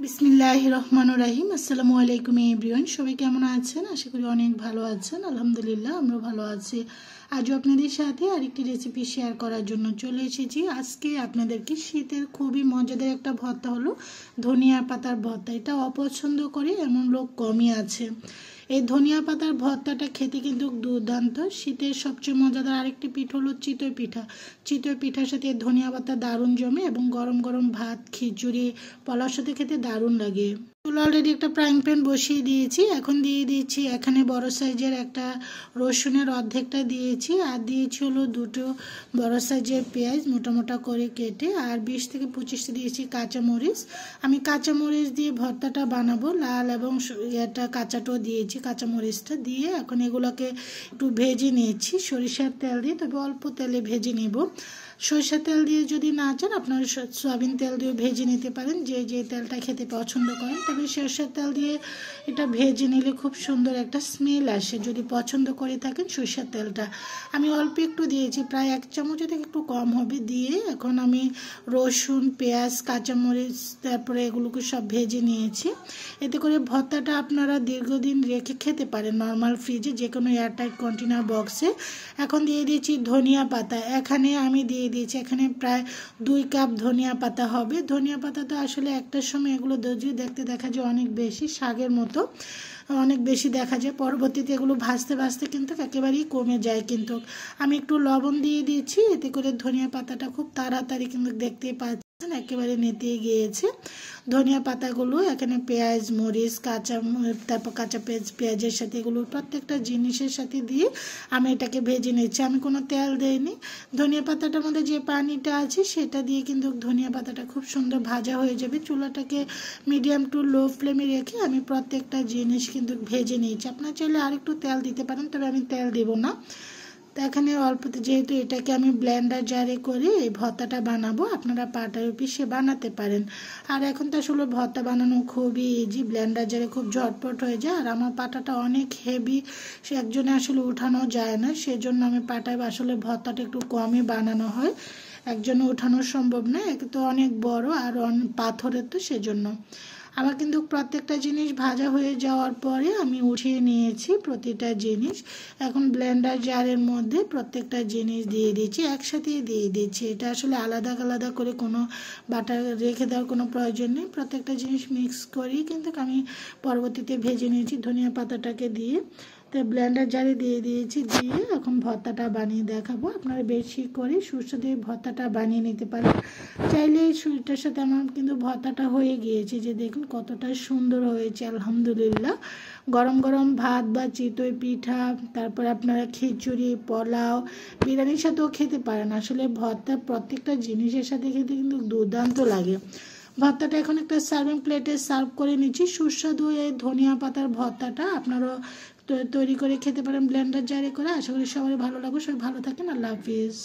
বিসমিল্লাহির রহমানির রহিম। আসসালামু আলাইকুম এভরিওয়ান, সবাই কেমন আছেন? আশা করি অনেক ভালো আছেন। আলহামদুলিল্লাহ আমরাও ভালো আছি। আজও আপনাদের সাথে আরেকটি রেসিপি শেয়ার করার জন্য চলে এসেছি। আজকে আপনাদেরকে শীতের খুবই মজাদার একটা ভর্তা হলো ধনিয়া পাতার ভর্তা। এটা অপছন্দ করে এমন লোক কমই আছে। এই ধনিয়া পাতার ভর্তাটা খেতে কিন্তু দুর্দান্ত। শীতের সবচেয়ে মজাদার আরেকটি পিঠা হলো চিতই পিঠা। চিতই পিঠার সাথে ধনিয়া পাতা দারুণ জমে এবং গরম গরম ভাত, খিচুড়ি, পোলাওর সাথে খেতে দারুণ লাগে। অলরেডি একটা ফ্রাইং প্যান বসিয়ে দিয়েছি। এখন দিয়ে দিচ্ছি এখানে বড় সাইজের একটা রসুনের অর্ধেকটা দিয়েছি, আর দিয়েছি হলো দুটো বড় সাইজের পেঁয়াজ মোটা মোটা করে কেটে, আর 20 থেকে 25টা দিয়েছি কাঁচামরিচ। আমি কাঁচামরিচ দিয়ে ভর্তাটা বানাবো, লাল এবং এটা কাঁচাটাও দিয়েছি। কাঁচামরিচটা দিয়ে এখন এগুলোকে একটু ভেজে নিয়েছি সরিষার তেল দিয়ে, তবে অল্প তেলে ভেজে নেব। সরিষার তেল দিয়ে যদি না চান আপনারা সয়াবিন তেল দিয়ে ভেজে নিতে পারেন, যে যে তেলটা খেতে পছন্দ করেন। তবে সরিষার তেল দিয়ে এটা ভেজে নিলে খুব সুন্দর একটা স্মেল আসে, যদি পছন্দ করে থাকেন সরিষার তেলটা। আমি অল্প একটু দিয়েছি, প্রায় 1 চামচের থেকে একটু কম হবে দিয়ে এখন আমি রসুন, পেঁয়াজ, কাঁচামরিচ তারপরে এগুলোকে সব ভেজে নিয়েছি। এতে করে ভর্তাটা আপনারা দীর্ঘদিন রেখে খেতে পারেন নর্মাল ফ্রিজে, যে কোনো এয়ারটাইট কন্টেনার বক্সে। এখন দিয়ে দিয়েছি ধনিয়া পাতা। এখানে আমি দিয়ে দিয়েছি এখানে প্রায় 2 কাপ ধনিয়া পাতা হবে। ধনিয়া পাতা তো আসলে একটার সময় এগুলো দেখতে দেখা যায় অনেক বেশি শাকের মতো, অনেক বেশি দেখা যায়। পরবর্তীতে এগুলো ভাজতে ভাজতে কিন্তু একেবারেই কমে যায়। কিন্তু আমি একটু লবণ দিয়ে দিয়েছি, এতে করে ধনিয়া পাতাটা খুব তাড়াতাড়ি কিন্তু দেখতেই পাচ্ছেন একেবারে নেতে গিয়েছে। ধনিয়া পাতাগুলো এখানে পেঁয়াজ, মরিচ, তারপর কাঁচা পেঁয়াজের সাথে এগুলো প্রত্যেকটা জিনিসের সাথে দিয়ে আমি এটাকে ভেজে নিচ্ছি। আমি কোনো তেল দেইনি। ধনিয়া পাতাটার মধ্যে যে পানিটা আছে সেটা দিয়ে কিন্তু ধনিয়া পাতাটা খুব সুন্দর ভাজা হয়ে যাবে। চুলাটাকে মিডিয়াম টু লো ফ্লেমে রেখে আমি প্রত্যেকটা জিনিস কিন্তু ভেজে নিয়েছি। আপনার চাইলে আরেকটু তেল দিতে পারেন, তবে আমি তেল দেব না। তো এখানে অল্পতে যেহেতু এটাকে আমি ব্লেন্ডার জারে করে এই ভর্তাটা বানাবো, আপনারা পাটায় পিষে বানাতে পারেন। আর এখন তো আসলে ভর্তা বানানো খুবই ইজি, ব্লেন্ডার জারে খুব ঝটপট হয়ে যায়। আর আমার পাটাটা অনেক হেভি, সে একজনে আসলে উঠানো যায় না, সেজন্য আমি পাটায় আসলে ভর্তাটা একটু কমই বানানো হয়। একজনে উঠানো সম্ভব না, একে তো অনেক বড় আর পাথরের, তো সেজন্য। আমার কিন্তু প্রত্যেকটা জিনিস ভাজা হয়ে যাওয়ার পরে আমি উঠিয়ে নিয়েছি প্রতিটা জিনিস। এখন ব্লেন্ডার জারের মধ্যে প্রত্যেকটা জিনিস দিয়ে দিচ্ছি, একসাথেই দিয়ে দিচ্ছি। এটা আসলে আলাদা আলাদা করে কোনো বাটা রেখে দেওয়ার কোনো প্রয়োজন নেই। প্রত্যেকটা জিনিস মিক্স করেই কিন্তু আমি পরবর্তীতে ভেজে নিয়েছি ধনিয়া পাতাটাকে দিয়ে। তো ব্লেন্ডার জারে দিয়ে দিয়েছি, দিয়ে এখন ভর্তাটা বানিয়ে দেখাবো। আপনারা বেশি করে সরষে দিয়ে ভর্তাটা বানিয়ে নিতে পারেন। চাইলে এই সুইটার সাথে আমার কিন্তু ভর্তাটা হয়ে গিয়েছে, যে দেখুন কতটা সুন্দর হয়েছে আলহামদুলিল্লাহ। গরম গরম ভাত বা চিতই পিঠা, তারপর আপনারা খিচুড়ি, পোলাও, বিরিয়ানির সাথেও খেতে পারেন। আসলে ভর্তা প্রত্যেকটা জিনিসের সাথে খেতে কিন্তু দুর্দান্ত লাগে। ভর্তাটা এখন একটা সার্ভিং প্লেটে সার্ভ করে নিচ্ছি। সুস্বাদু এই ধনিয়া পাতার ভর্তাটা আপনারা তৈরি করে খেতে পারেন ব্লেন্ডার জারে করে। আশা করি সবাই ভালো লাগবে। সবাই ভালো থাকেন। আল্লাহ হাফিজ।